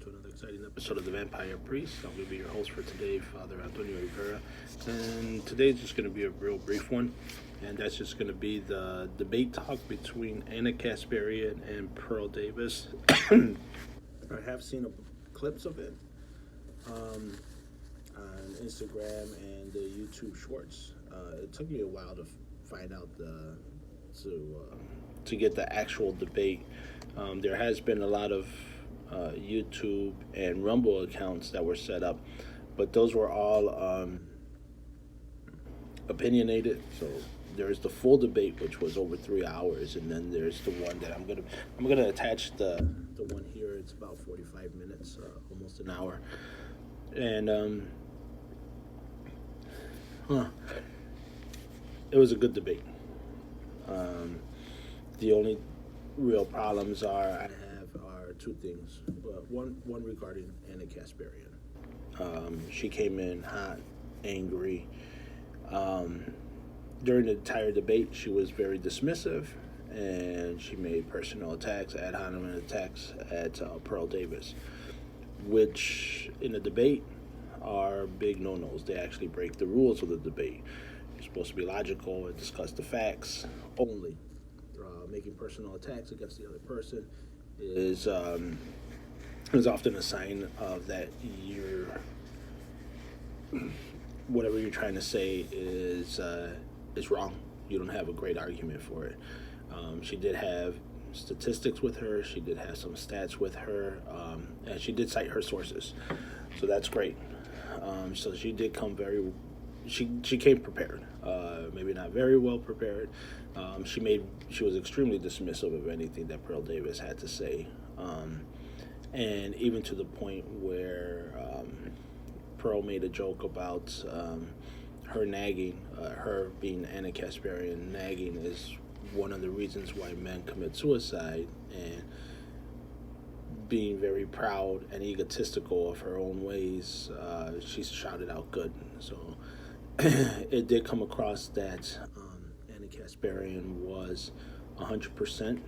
to another exciting episode of The Vampire Priest. I'm going to be your host for today, Father Antonio Rivera. And today's just going to be a real brief one. And that's just going to be the debate talk between Anna Kasparian and Pearl Davis. I have seen clips of it on Instagram and the YouTube Shorts. It took me a while to find out to get the actual debate. There has been a lot of YouTube and Rumble accounts that were set up, but those were all opinionated. So there's the full debate, which was over 3 hours, and then there's the one that I'm gonna attach the one here. It's about 45 minutes, almost an hour, and it was a good debate. The only real problems are two things. One regarding Anna Kasparian. She came in hot, angry. During the entire debate, she was very dismissive, and she made personal attacks, ad hominem attacks at Pearl Davis, which in a debate are big no-nos. They actually break the rules of the debate. You're supposed to be logical and discuss the facts only. Making personal attacks against the other person is often a sign of that whatever you're trying to say is wrong. You don't have a great argument for it. She did have statistics with her. She did have some stats with her, and she did cite her sources, so that's great. So she did come she came prepared. Maybe not very well prepared. She was extremely dismissive of anything that Pearl Davis had to say, and even to the point where Pearl made a joke about her nagging. Her being Anna Kasparian, nagging is one of the reasons why men commit suicide, and being very proud and egotistical of her own ways, she shouted out good. So it did come across that Anna Kasparian was 100%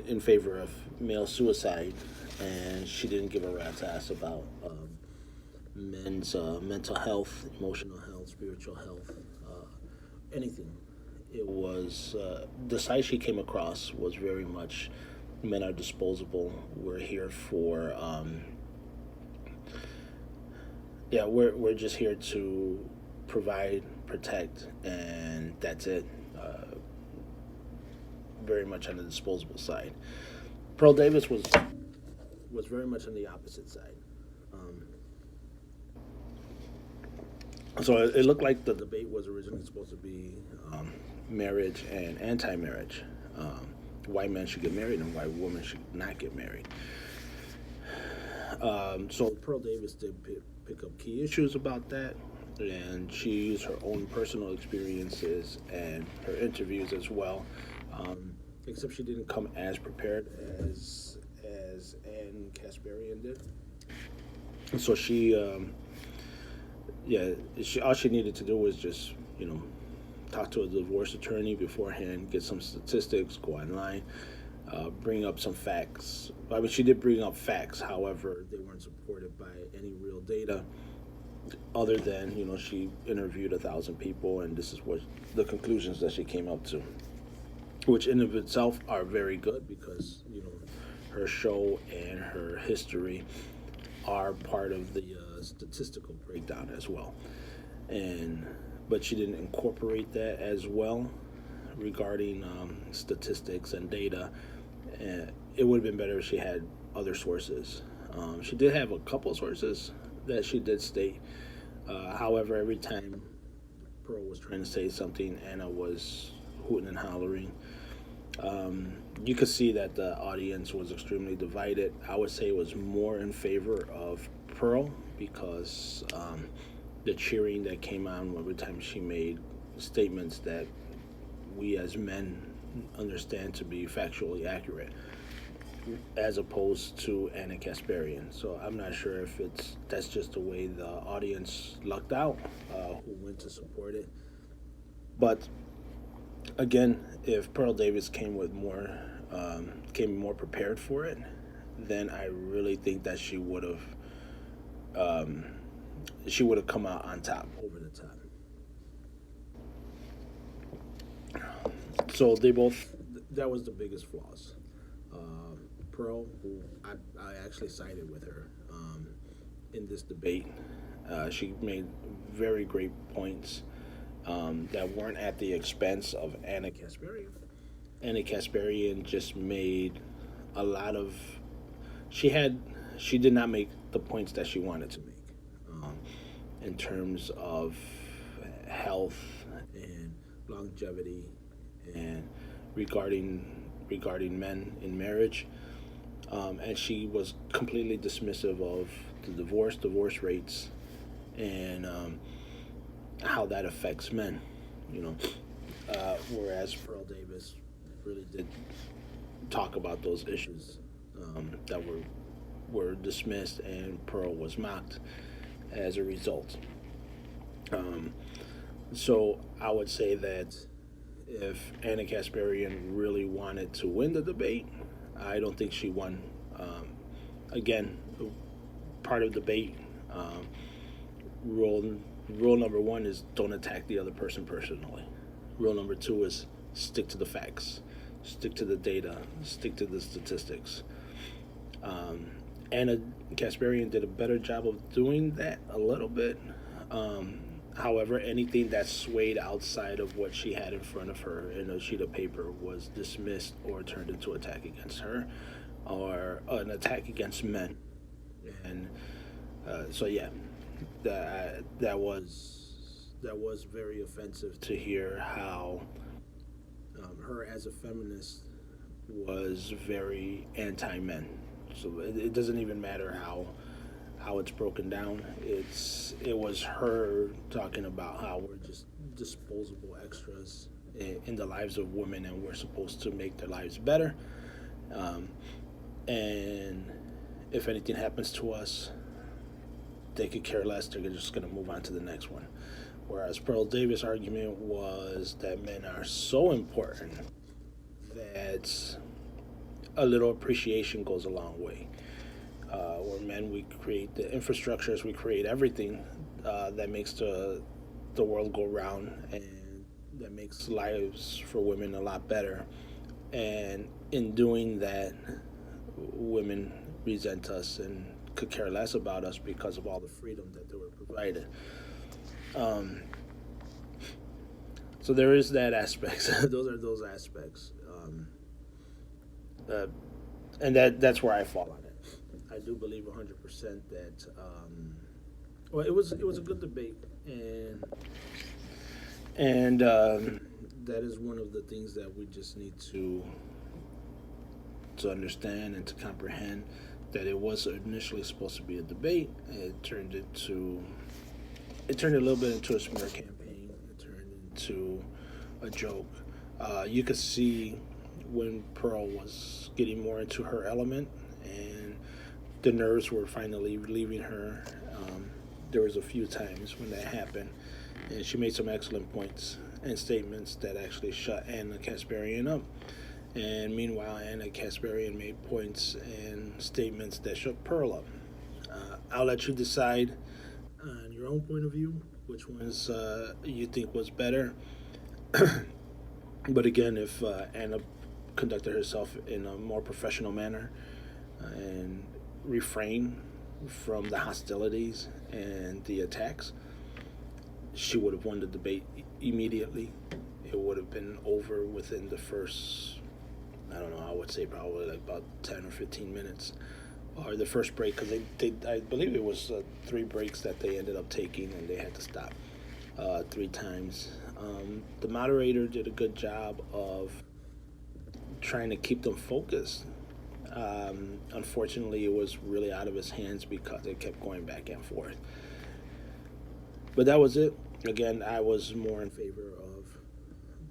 in favor of male suicide, and she didn't give a rat's ass about men's mental health, emotional health, spiritual health, anything. It was the side she came across was very much men are disposable. We're here for we're just here to provide, protect, and that's it. Very much on the disposable side. Pearl Davis was very much on the opposite side. So it looked like the debate was originally supposed to be marriage and anti-marriage. Why men should get married and why women should not get married. So Pearl Davis did pick up key issues about that, and she used her own personal experiences and her interviews as well. Except she didn't come as prepared as Ann Kasparian did. So all she needed to do was just, talk to a divorce attorney beforehand, get some statistics, go online, bring up some facts. I mean, she did bring up facts, however, they weren't supported by any real data other than, she interviewed 1,000 people, and this is what the conclusions that she came up to, which in of itself are very good because, her show and her history are part of the statistical breakdown as well. But she didn't incorporate that as well regarding statistics and data. It would have been better if she had other sources. She did have a couple sources that she did state. However, every time Pearl was trying to say something, Anna was hooting and hollering. You could see that the audience was extremely divided. I would say it was more in favor of Pearl because the cheering that came on every time she made statements that we as men understand to be factually accurate, as opposed to Anna Kasparian. So I'm not sure if that's just the way the audience lucked out, who went to support it. But again, if Pearl Davis came more prepared for it, then I really think that um, she would have come out on top, over the top. So they both, that was the biggest flaws. Pearl, who I actually sided with her in this debate. She made very great points that weren't at the expense of Anna Kasparian. Anna Kasparian just made a lot of. She had. She did not make the points that she wanted to make, in terms of health and longevity, and regarding men in marriage. And she was completely dismissive of the divorce rates, and how that affects men. You know, whereas Pearl Davis really did talk about those issues that were dismissed, and Pearl was mocked as a result. Um, so I would say that if Anna Kasparian really wanted to win the debate, I don't think she won. Um, Again, part of debate, um, rule rule number one is don't attack the other person personally. Rule number two is stick to the facts, stick to the data, stick to the statistics. Um, Anna Kasparian did a better job of doing that a little bit. Um, However, anything that swayed outside of what she had in front of her in a sheet of paper was dismissed or turned into an attack against her or an attack against men. And so, yeah, that was very offensive to hear how her as a feminist was very anti-men. So it doesn't even matter how it's broken down. It was her talking about how we're just disposable extras in the lives of women, and we're supposed to make their lives better. Um, and if anything happens to us, they could care less. They're just going to move on to the next one. Whereas Pearl Davis' argument was that men are so important that a little appreciation goes a long way. We're men, we create the infrastructures, we create everything that makes the world go round, and that makes lives for women a lot better. And in doing that, women resent us and could care less about us because of all the freedom that they were provided. Um, so there is that aspect. Those are those aspects, uh, and that's where I fall on it. I do believe 100% that. Well, it was a good debate, and that is one of the things that we just need to understand and to comprehend, that it was initially supposed to be a debate. It turned a little bit into a smear campaign. It turned into a joke. You could see when Pearl was getting more into her element, and the nerves were finally leaving her. There was a few times when that happened, and she made some excellent points and statements that actually shut Anna Kasparian up. And meanwhile, Anna Kasparian made points and statements that shut Pearl up. I'll let you decide on your own point of view which ones you think was better. But again, if Anna conducted herself in a more professional manner and refrained from the hostilities and the attacks, she would have won the debate immediately. It would have been over within the first, I don't know, I would say probably like about 10 or 15 minutes. Or the first break, because I believe it was 3 breaks that they ended up taking, and they had to stop 3 times. The moderator did a good job of trying to keep them focused. Unfortunately, it was really out of his hands because it kept going back and forth. But that was it. Again, I was more in favor of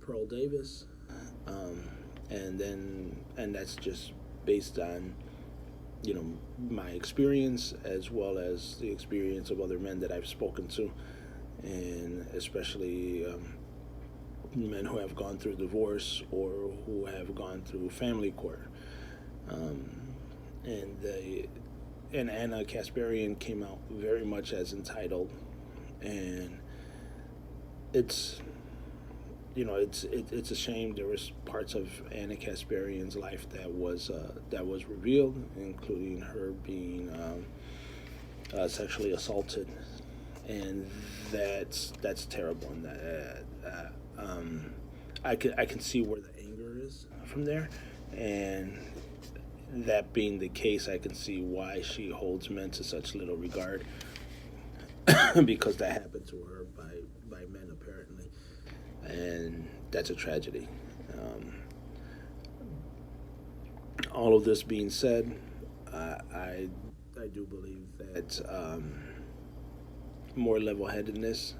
Pearl Davis, um, and that's just based on my experience as well as the experience of other men that I've spoken to, and especially men who have gone through divorce or who have gone through family court. Um, and Anna Kasparian came out very much as entitled, and it's it's a shame. There was parts of Anna Kasparian's life that was revealed, including her being sexually assaulted, and that's terrible. And I can see where the anger is from there, and that being the case, I can see why she holds men to such little regard because that happened to her by men apparently, and that's a tragedy. Um, all of this being said, I do believe that more level-headedness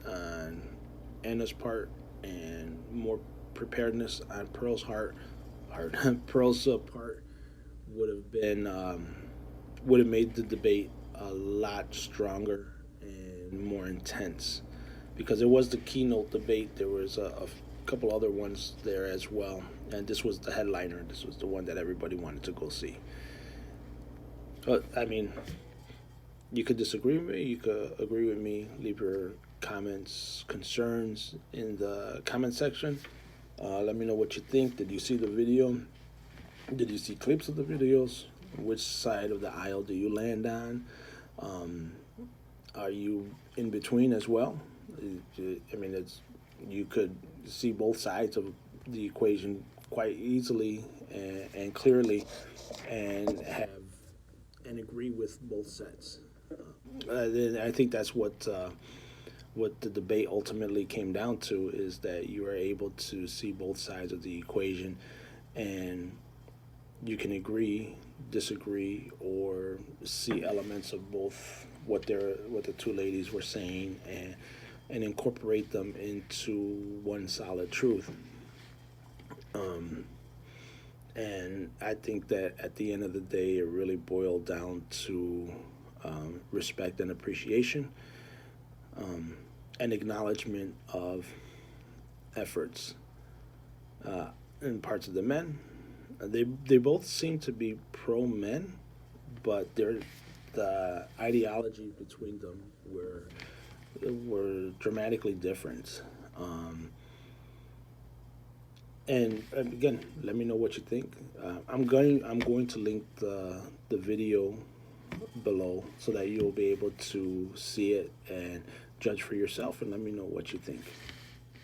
on Anna's part and more preparedness on Pearl's part would have been would have made the debate a lot stronger and more intense because it was the keynote debate. There was a couple other ones there as well, and this was the headliner. This was the one that everybody wanted to go see. But I mean, you could disagree with me. You could agree with me. Leave your comments, concerns in the comment section. Let me know what you think. Did you see the video? Did you see clips of the videos? Which side of the aisle do you land on? Um, are you in between as well? I mean, you could see both sides of the equation quite easily and clearly, and have and agree with both sides. Then I think that's what the debate ultimately came down to is that you are able to see both sides of the equation, and you can agree, disagree, or see elements of both what the two ladies were saying and incorporate them into one solid truth. Um, and I think that at the end of the day, it really boiled down to respect and appreciation, um, and acknowledgement of efforts in parts of the men. They both seem to be pro men, but the ideology between them were dramatically different. And again, let me know what you think. I'm going to link the video below so that you'll be able to see it and judge for yourself and let me know what you think.